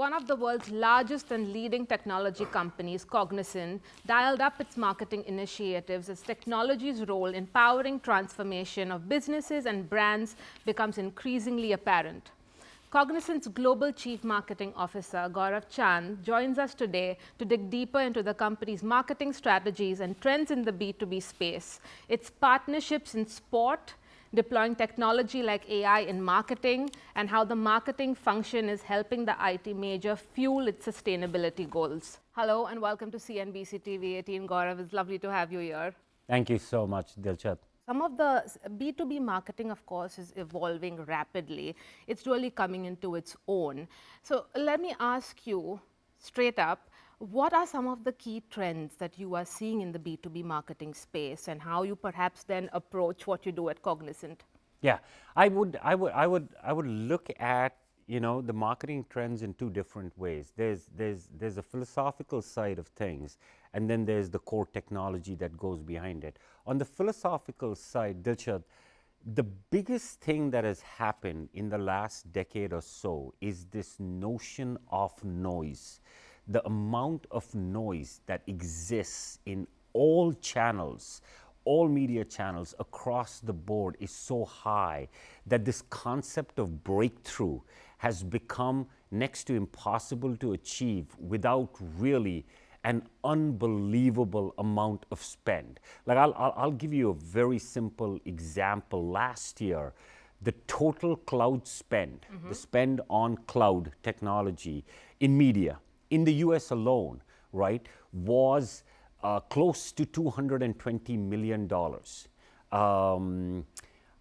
one of the world's largest and leading technology companies, Cognizant, dialed up its marketing initiatives as technology's role in powering transformation of businesses and brands becomes increasingly apparent. Cognizant's Global Chief Marketing Officer, Gaurav Chand, joins us today to dig deeper into the company's marketing strategies and trends in the B2B space, its partnerships in sport, deploying technology like AI in marketing, and how the marketing function is helping the IT major fuel its sustainability goals. Hello and welcome to CNBC TV18. Gaurav, it's lovely to have you here. Thank you so much, Delshad. Some of the B2B marketing, of course, is evolving rapidly. It's really coming into its own. So let me ask you straight up, what are some of the key trends that you are seeing in the B2B marketing space and how you perhaps then approach what you do at Cognizant? Yeah, I would look at the marketing trends in two different ways. There's a philosophical side of things, and then there's the core technology that goes behind it. On the philosophical side, Delshad, the biggest thing that has happened in the last decade or so is this notion of noise. The amount of noise that exists in all channels, all media channels across the board is so high that this concept of breakthrough has become next to impossible to achieve without really an unbelievable amount of spend. Like I'll give you a very simple example. Last year, the total cloud spend, the spend on cloud technology in media, in the US alone, right, was close to $220 million.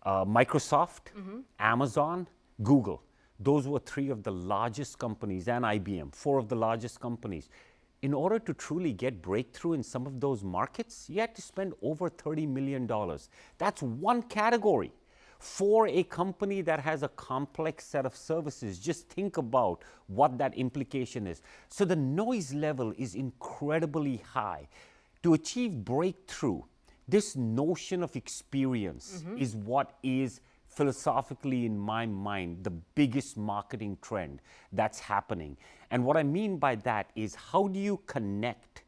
Microsoft, Amazon, Google, those were three of the largest companies, and IBM, four of the largest companies. In order to truly get breakthrough in some of those markets, you had to spend over $30 million. That's one category. For a company that has a complex set of services, just think about what that implication is. So the noise level is incredibly high. To achieve breakthrough, this notion of experience is what is philosophically, in my mind, the biggest marketing trend that's happening. And what I mean by that is, how do you connect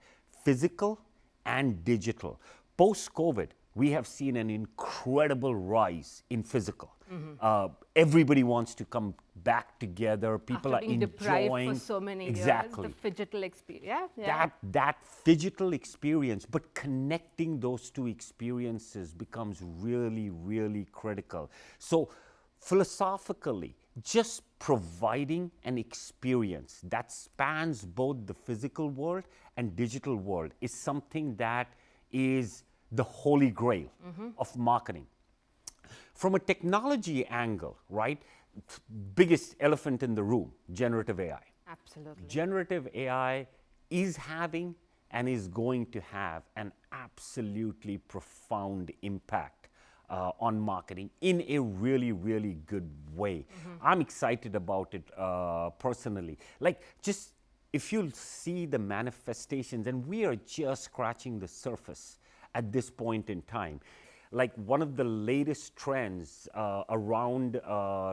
physical and digital? Post-COVID, we have seen an incredible rise in physical. Everybody wants to come back together. People After being are deprived enjoying for so many years, exactly the phygital experience. Yeah. that phygital experience, but connecting those two experiences becomes really, really critical. So philosophically, just providing an experience that spans both the physical world and digital world is something that is the holy grail of marketing. From a technology angle, right, biggest elephant in the room, generative AI. Absolutely. Generative AI is having and is going to have an absolutely profound impact on marketing in a really, really good way. I'm excited about it personally. Like, just if you'll see the manifestations, and we are just scratching the surface at this point in time. Like, one of the latest trends around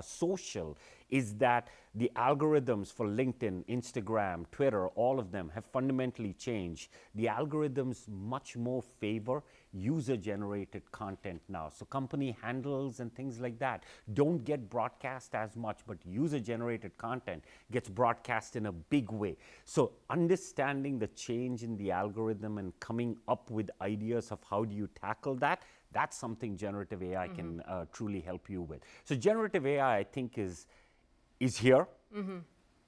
social is that the algorithms for LinkedIn, Instagram, Twitter, all of them have fundamentally changed. The algorithms much more favor user-generated content now. So company handles and things like that don't get broadcast as much, but user-generated content gets broadcast in a big way. So understanding the change in the algorithm and coming up with ideas of how do you tackle that, that's something generative AI can truly help you with. So generative AI, I think, is here.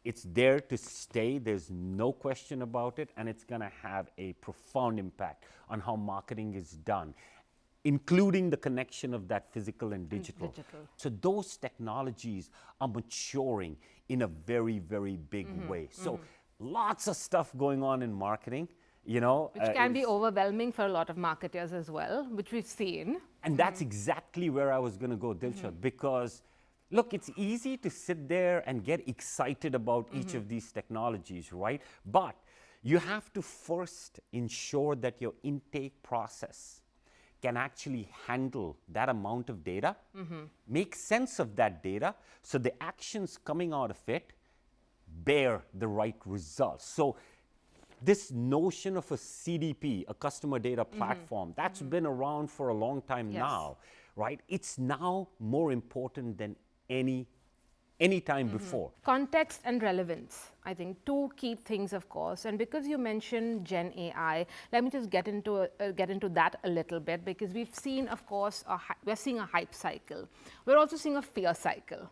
It's there to stay. There's no question about it. And it's going to have a profound impact on how marketing is done, including the connection of that physical and digital. So those technologies are maturing in a very, very big way. So lots of stuff going on in marketing. Which can be overwhelming for a lot of marketers as well, which we've seen. And that's exactly where I was going to go, Delshad, because look, it's easy to sit there and get excited about each of these technologies, right? But you have to first ensure that your intake process can actually handle that amount of data, make sense of that data, so the actions coming out of it bear the right results. So this notion of a CDP, a customer data platform, that's been around for a long time now, right? It's now more important than any time before. Context and relevance, I think, two key things, of course. And because you mentioned Gen AI, let me just get into that a little bit, because we've seen, of course, we're seeing a hype cycle. We're also seeing a fear cycle.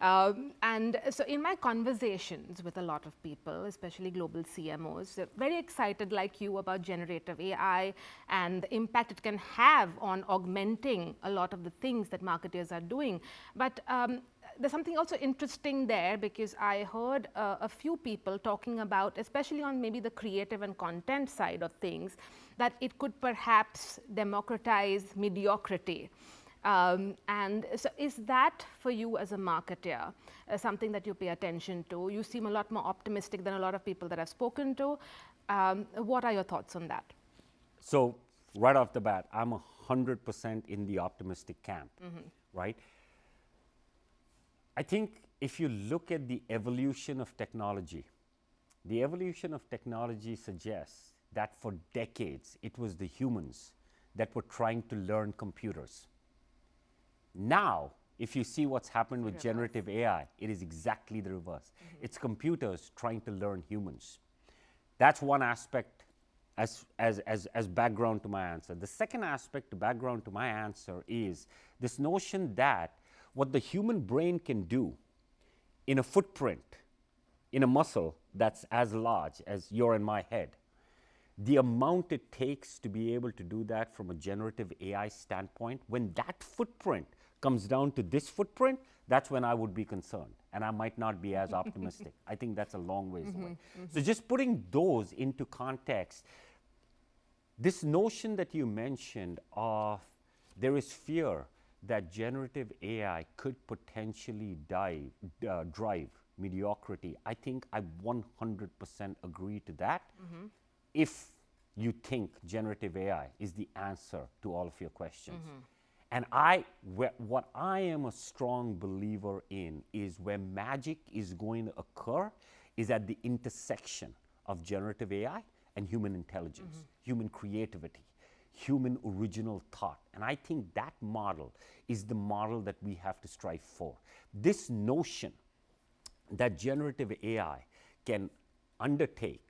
And so in my conversations with a lot of people, especially global CMOs, they're very excited like you about generative AI and the impact it can have on augmenting a lot of the things that marketers are doing. But there's something also interesting there, because I heard a few people talking about, especially on maybe the creative and content side of things, that it could perhaps democratize mediocrity. And so is that for you as a marketer something that you pay attention to? You seem a lot more optimistic than a lot of people that I've spoken to. What are your thoughts on that? So right off the bat, I'm 100% in the optimistic camp, right? I think if you look at the evolution of technology suggests that for decades it was the humans that were trying to learn computers. Now, if you see what's happened with generative AI, it is exactly the reverse. It's computers trying to learn humans. That's one aspect as background to my answer. The second aspect to background to my answer is this notion that what the human brain can do in a footprint, in a muscle that's as large as your and my head, the amount it takes to be able to do that from a generative AI standpoint, when that footprint comes down to this footprint, that's when I would be concerned, and I might not be as optimistic. I think that's a long ways away. So just putting those into context, this notion that you mentioned of there is fear that generative AI could potentially drive mediocrity, I think I 100% agree to that. If you think generative AI is the answer to all of your questions. And what I am a strong believer in is where magic is going to occur is at the intersection of generative AI and human intelligence, human creativity, human original thought. And I think that model is the model that we have to strive for. This notion that generative AI can undertake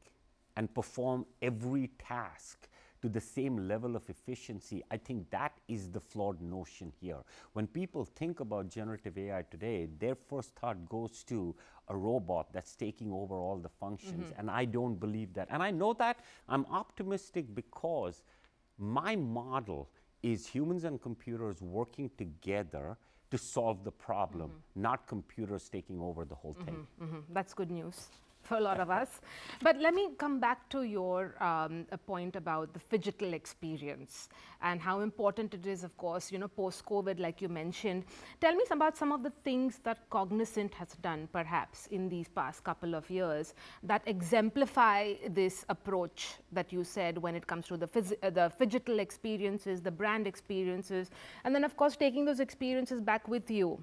and perform every task to the same level of efficiency, I think that is the flawed notion here. When people think about generative AI today, their first thought goes to a robot that's taking over all the functions, and I don't believe that. And I know that I'm optimistic because my model is humans and computers working together to solve the problem, not computers taking over the whole thing. That's good news for a lot of us. But let me come back to your point about the phygital experience and how important it is, of course, post-COVID, like you mentioned. Tell me about some of the things that Cognizant has done, perhaps, in these past couple of years that exemplify this approach that you said when it comes to the phygital experiences, the brand experiences, and then, of course, taking those experiences back with you.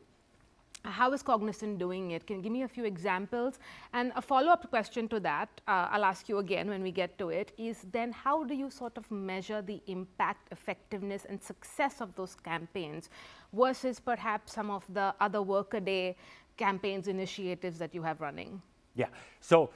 How is Cognizant doing it? Can you give me a few examples? And a follow-up question to that, I'll ask you again when we get to it, is then how do you sort of measure the impact, effectiveness, and success of those campaigns versus perhaps some of the other workaday campaigns, initiatives that you have running? Yeah. So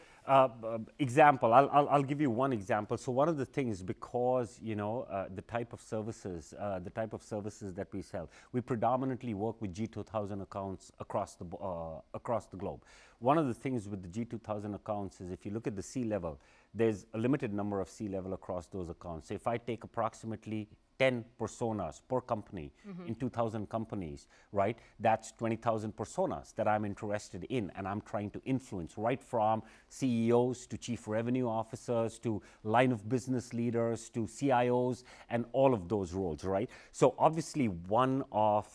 example, I'll give you one example. So one of the things, because the type of services that we sell, we predominantly work with G2000 accounts across the globe. One of the things with the G2000 accounts is if you look at the C-level, there's a limited number of C-level across those accounts. So if I take approximately 10 personas per company in 2,000 companies, right? That's 20,000 personas that I'm interested in and I'm trying to influence, right from CEOs to chief revenue officers to line of business leaders to CIOs and all of those roles, right? So obviously one of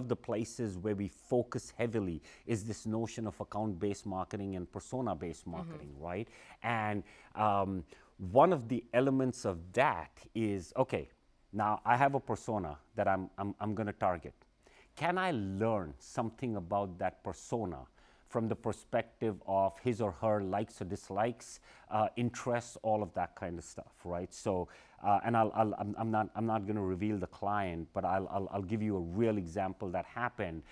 the places where we focus heavily is this notion of account-based marketing and persona-based marketing, right? And one of the elements of that is, okay, now I have a persona that I'm going to target. Can I learn something about that persona from the perspective of his or her likes or dislikes, interests, all of that kind of stuff, right? So, and I'm not going to reveal the client, but I'll give you a real example that happened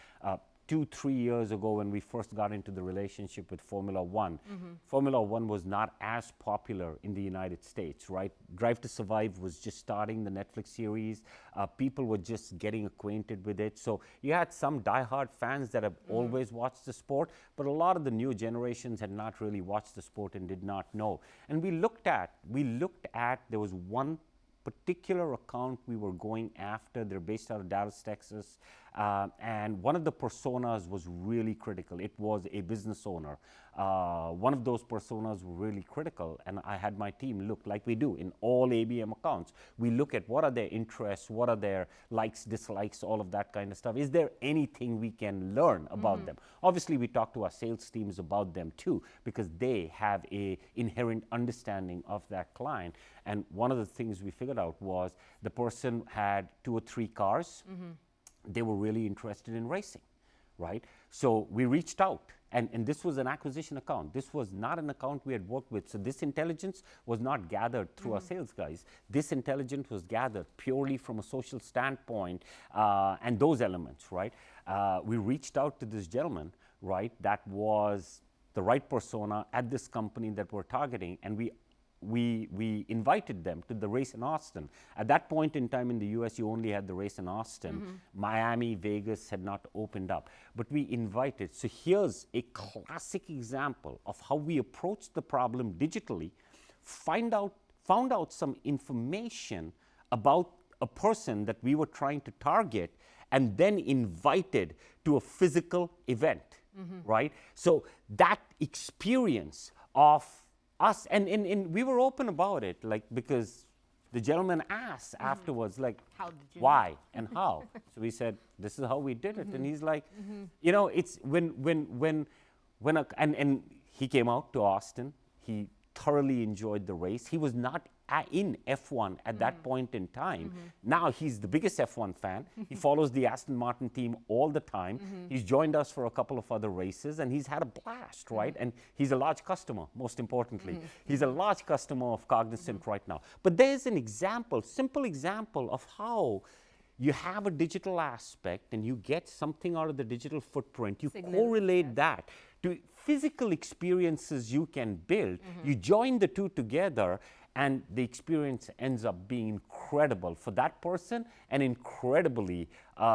2-3 years ago when we first got into the relationship with Formula One. Formula One was not as popular in the United States, right? Drive to Survive was just starting, the Netflix series. People were just getting acquainted with it. So you had some diehard fans that have always watched the sport, but a lot of the new generations had not really watched the sport and did not know. And we looked at, there was one particular account we were going after. They're based out of Dallas, Texas. And one of the personas was really critical. It was a business owner. One of those personas were really critical. And I had my team look, like we do in all ABM accounts. We look at what are their interests, what are their likes, dislikes, all of that kind of stuff. Is there anything we can learn about them? Obviously, we talk to our sales teams about them too, because they have a inherent understanding of that client. And one of the things we figured out was the person had 2 or 3 cars. They were really interested in racing, right? So we reached out, and this was an acquisition account. This was not an account we had worked with. So this intelligence was not gathered through our sales guys. This intelligence was gathered purely from a social standpoint and those elements, right? We reached out to this gentleman, right? That was the right persona at this company that we're targeting, and we invited them to the race in Austin. At that point in time in the US, you only had the race in Austin. Miami, Vegas had not opened up. But we invited. So here's a classic example of how we approached the problem digitally, found out some information about a person that we were trying to target, and then invited to a physical event, right? So that experience of us, and we were open about it, like, because the gentleman asked afterwards, like, How did you why and how? So we said, this is how we did it. And he's like, you know, it's and he came out to Austin. He thoroughly enjoyed the race. He was not in F1 at that point in time. Now he's the biggest F1 fan. He follows the Aston Martin team all the time. He's joined us for a couple of other races, and he's had a blast, right? And he's a large customer, most importantly. He's a large customer of Cognizant right now. But there's an example, simple example of how you have a digital aspect and you get something out of the digital footprint. You correlate that to physical experiences you can build. You join the two together, and the experience ends up being incredible for that person and incredibly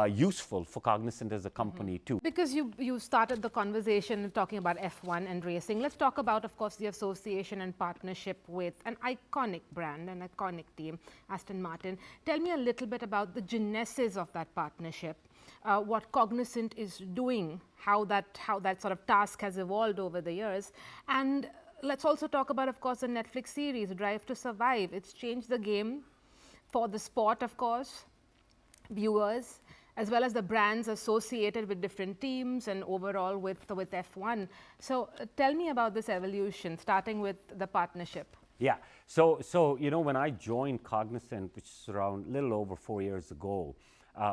useful for Cognizant as a company too. Because you started the conversation talking about F1 and racing, let's talk about, of course, the association and partnership with an iconic brand, an iconic team, Aston Martin. Tell me a little bit about the genesis of that partnership, what Cognizant is doing, how that sort of task has evolved over the years, and let's also talk about, of course, the Netflix series, Drive to Survive. It's changed the game for the sport, of course, viewers, as well as the brands associated with different teams and overall with F1. So tell me about this evolution, starting with the partnership. Yeah, so you know, when I joined Cognizant, which is around a little over 4 years ago,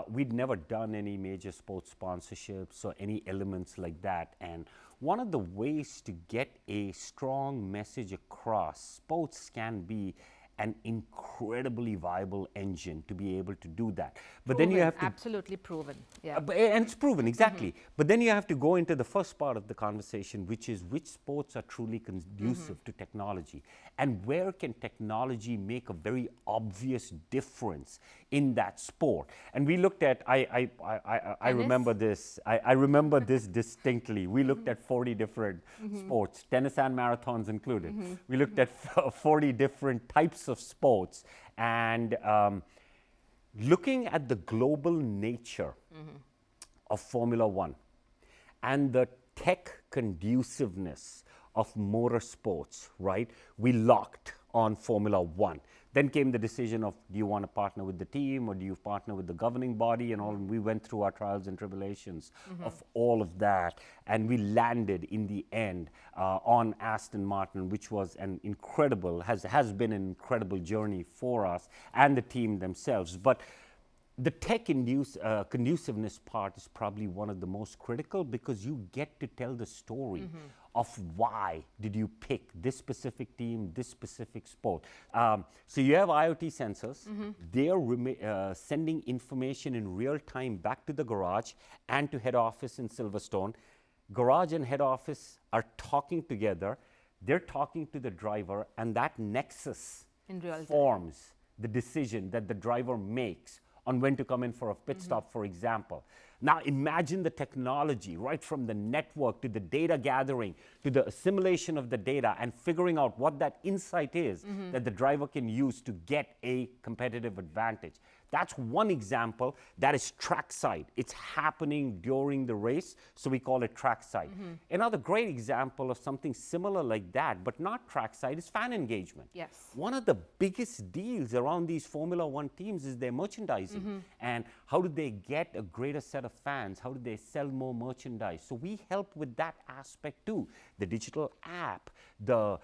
we'd never done any major sports sponsorships or any elements like that. And one of the ways to get a strong message across, sports can be an incredibly viable engine to be able to do that. But then you have to absolutely proven, yeah. And it's proven, exactly. But then you have to go into the first part of the conversation, which is which sports are truly conducive to technology, and where can technology make a very obvious difference in that sport. And we looked at, I remember this, I remember this distinctly. We looked at 40 different sports, tennis and marathons included. We looked at 40 different types of sports, and looking at the global nature of Formula One and the tech conduciveness of motorsports, right? We locked on Formula One. Then came the decision of, do you want to partner with the team or do you partner with the governing body and all? And we went through our trials and tribulations of all of that. And we landed in the end on Aston Martin, which was an incredible, has been an incredible journey for us and the team themselves. But the tech conduciveness part is probably one of the most critical, because you get to tell the story of why did you pick this specific team, this specific sport. So you have IoT sensors. They are sending information in real time back to the garage and to head office in Silverstone. Garage and head office are talking together. They're talking to the driver, and that nexus In real time. forms the decision that the driver makes on when to come in for a pit stop, for example. Now imagine the technology, right from the network to the data gathering to the assimilation of the data and figuring out what that insight is that the driver can use to get a competitive advantage. That's one example. That is trackside. It's happening during the race, so we call it trackside. Another great example of something similar like that, but not trackside, is fan engagement. Yes. One of the biggest deals around these Formula One teams is their merchandising. And how do they get a greater set of fans? How do they sell more merchandise? So we help with that aspect too. The digital app, the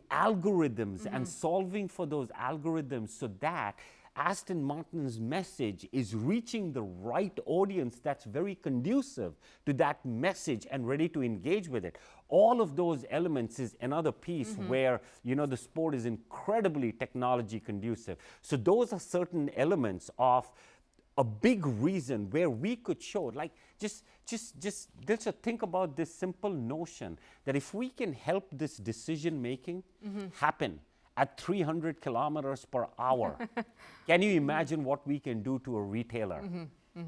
algorithms, and solving for those algorithms so that Aston Martin's message is reaching the right audience that's very conducive to that message and ready to engage with it. All of those elements is another piece where, you know, the sport is incredibly technology conducive. So those are certain elements of a big reason where we could show, like, just think about this simple notion that if we can help this decision making happen at 300 kilometers per hour, can you imagine what we can do to a retailer?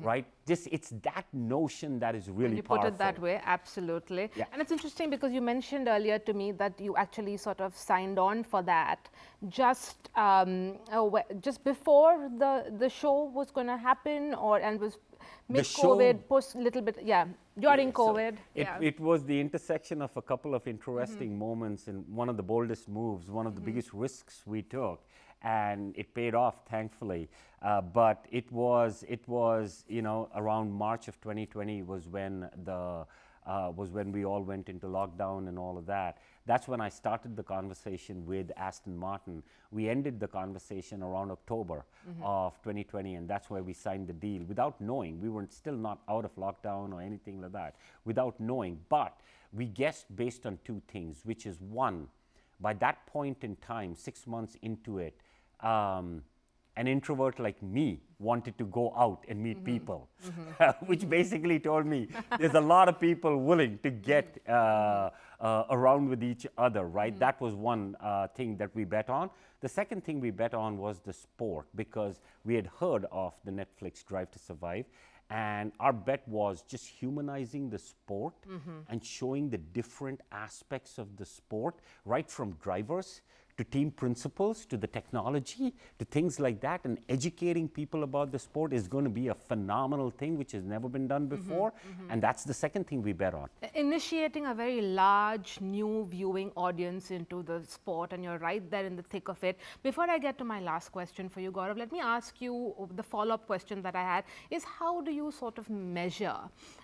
Right? It's that notion that is really When you powerful. put it that way, absolutely. Yeah. And it's interesting because you mentioned earlier to me that you actually sort of signed on for that just before the show was going to happen, and was mid-COVID, post little bit, during COVID. It was the intersection of a couple of interesting moments, and one of the boldest moves, one of the biggest risks we took, and it paid off, thankfully. But it was you know, around March of 2020 was when we all went into lockdown and all of that. That's when I started the conversation with Aston Martin. We ended the conversation around October of 2020, and that's where we signed the deal without knowing. We were still not out of lockdown or anything like that, without knowing. But we guessed based on two things, which is one, by that point in time, 6 months into it, an introvert like me wanted to go out and meet people, which basically told me there's a lot of people willing to get around with each other, right? That was one thing that we bet on. The second thing we bet on was the sport, because we had heard of the Netflix Drive to Survive, and our bet was just humanizing the sport and showing the different aspects of the sport, right from drivers to team principals, to the technology, to things like that, and educating people about the sport is going to be a phenomenal thing which has never been done before, and that's the second thing we bet on. Initiating a very large new viewing audience into the sport, and you're right there in the thick of it. Before I get to my last question for you, Gaurav, let me ask you the follow-up question that I had is, how do you sort of measure?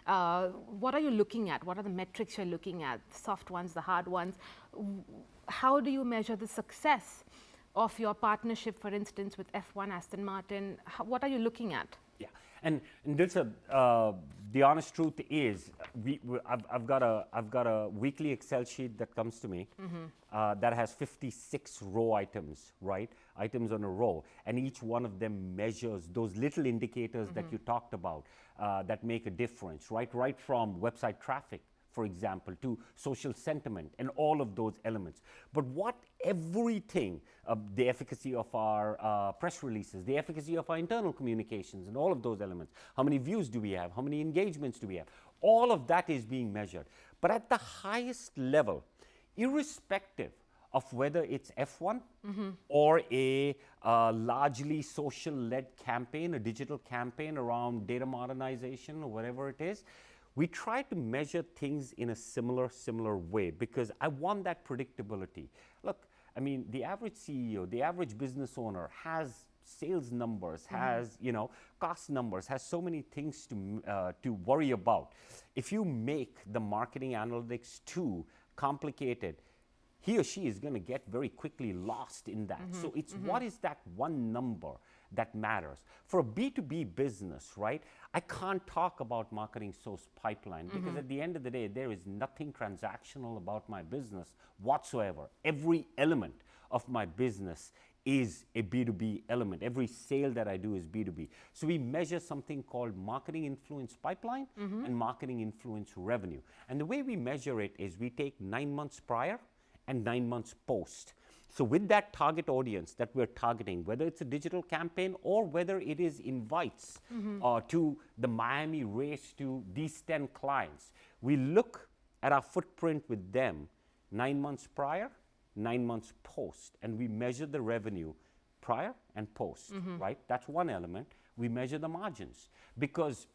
What are you looking at? What are the metrics you're looking at? The soft ones, the hard ones? How do you measure the success of your partnership, for instance, with F1 Aston Martin? What are you looking at? Yeah, and Dilshad, the honest truth is, I've got a weekly Excel sheet that comes to me that has 56 row items, right? Items on a row, and each one of them measures those little indicators that you talked about that make a difference, right? Right from website traffic, for example, to social sentiment and all of those elements. But what everything, the efficacy of our press releases, the efficacy of our internal communications and all of those elements, how many views do we have, how many engagements do we have, all of that is being measured. But at the highest level, irrespective of whether it's F1 or a largely social-led campaign, a digital campaign around data modernization or whatever it is, we try to measure things in a similar way, because I want that predictability. Look, I mean, the average CEO, the average business owner has sales numbers, has, you know, cost numbers, has so many things to worry about. If you make the marketing analytics too complicated, he or she is going to get very quickly lost in that. So it's what is that one number that matters. For a B2B business, right, I can't talk about marketing source pipeline because at the end of the day, there is nothing transactional about my business whatsoever. Every element of my business is a B2B element. Every sale that I do is B2B. So we measure something called marketing influence pipeline and marketing influence revenue. And the way we measure it is we take 9 months prior and 9 months post. So with that target audience that we're targeting, whether it's a digital campaign or whether it is invites to the Miami race to these 10 clients, we look at our footprint with them 9 months prior, 9 months post, and we measure the revenue prior and post, right? That's one element. We measure the margins because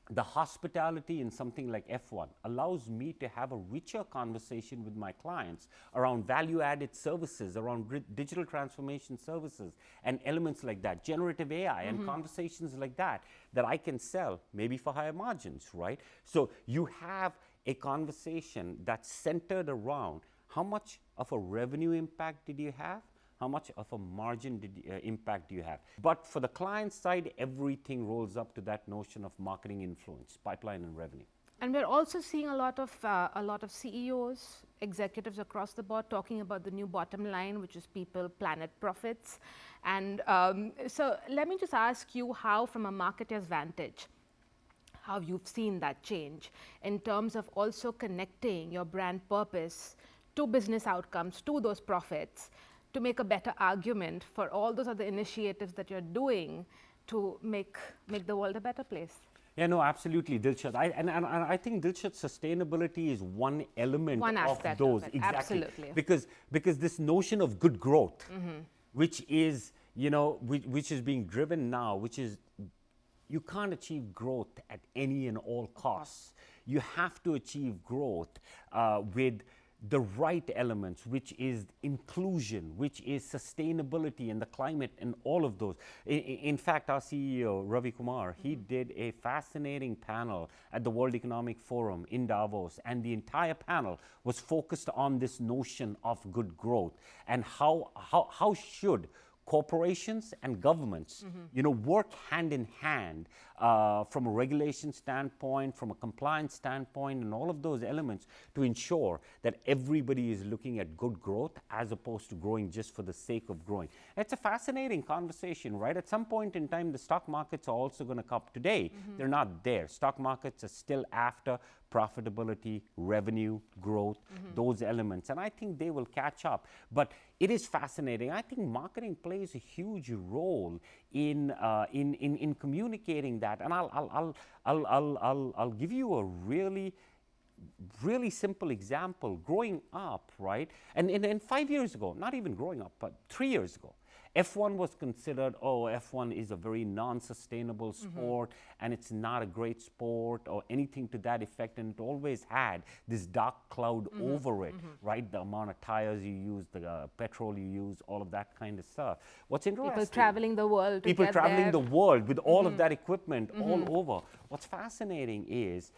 the hospitality in something like F1 allows me to have a richer conversation with my clients around value-added services, around digital transformation services, and elements like that, generative AI and conversations like that, that I can sell maybe for higher margins, right? So you have a conversation that's centered around how much of a revenue impact did you have? How much of a margin impact do you have? But for the client side, everything rolls up to that notion of marketing influence, pipeline and revenue. And we're also seeing a lot of CEOs, executives across the board talking about the new bottom line, which is people, planet, profits. And so let me just ask you how, from a marketer's vantage, how you've seen that change in terms of also connecting your brand purpose to business outcomes, to those profits, to make a better argument for all those other initiatives that you're doing to make the world a better place. Yeah, no, absolutely, Delshad. And I think, Delshad, sustainability is one element of those. Exactly. Absolutely. Because this notion of good growth, which is, which is being driven now, which is you can't achieve growth at any and all costs. You have to achieve growth with the right elements, which is inclusion, which is sustainability and the climate and all of those. In fact, our CEO, Ravi Kumar, he did a fascinating panel at the World Economic Forum in Davos, and the entire panel was focused on this notion of good growth and how should corporations and governments, work hand in hand from a regulation standpoint, from a compliance standpoint, and all of those elements to ensure that everybody is looking at good growth as opposed to growing just for the sake of growing. It's a fascinating conversation, right? At some point in time, the stock markets are also going to come. Today, they're not there. Stock markets are still after profitability, revenue, growth, those elements. And I think they will catch up. But it is fascinating. I think marketing plays a huge role in communicating that. And I'll give you a really simple example. Growing up, right? And 5 years ago, not even growing up, but 3 years ago, F1 was considered, F1 is a very non-sustainable sport and it's not a great sport or anything to that effect. And it always had this dark cloud over it, right? The amount of tires you use, the petrol you use, all of that kind of stuff. What's interesting? People traveling the world. People traveling the world with all of that equipment all over. What's fascinating is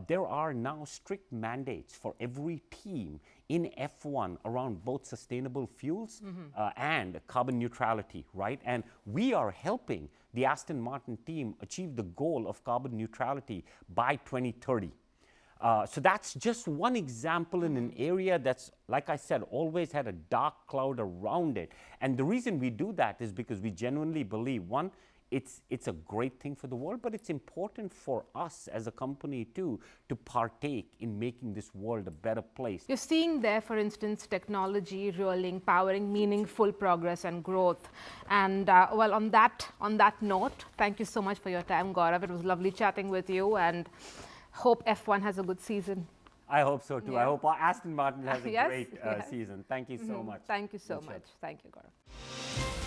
there are now strict mandates for every team in F1 around both sustainable fuels and carbon neutrality, right? And we are helping the Aston Martin team achieve the goal of carbon neutrality by 2030. So that's just one example in an area that's, like I said, always had a dark cloud around it. And the reason we do that is because we genuinely believe, one, it's a great thing for the world, but it's important for us as a company too to partake in making this world a better place. You're seeing there, for instance, technology rolling, powering meaningful progress and growth. And well, on that note, thank you so much for your time, Gaurav. It was lovely chatting with you, and hope F1 has a good season. I hope so too. Yeah. I hope Aston Martin has a great yes. season. Thank you so much. Thank you so much. Thank you, Gaurav.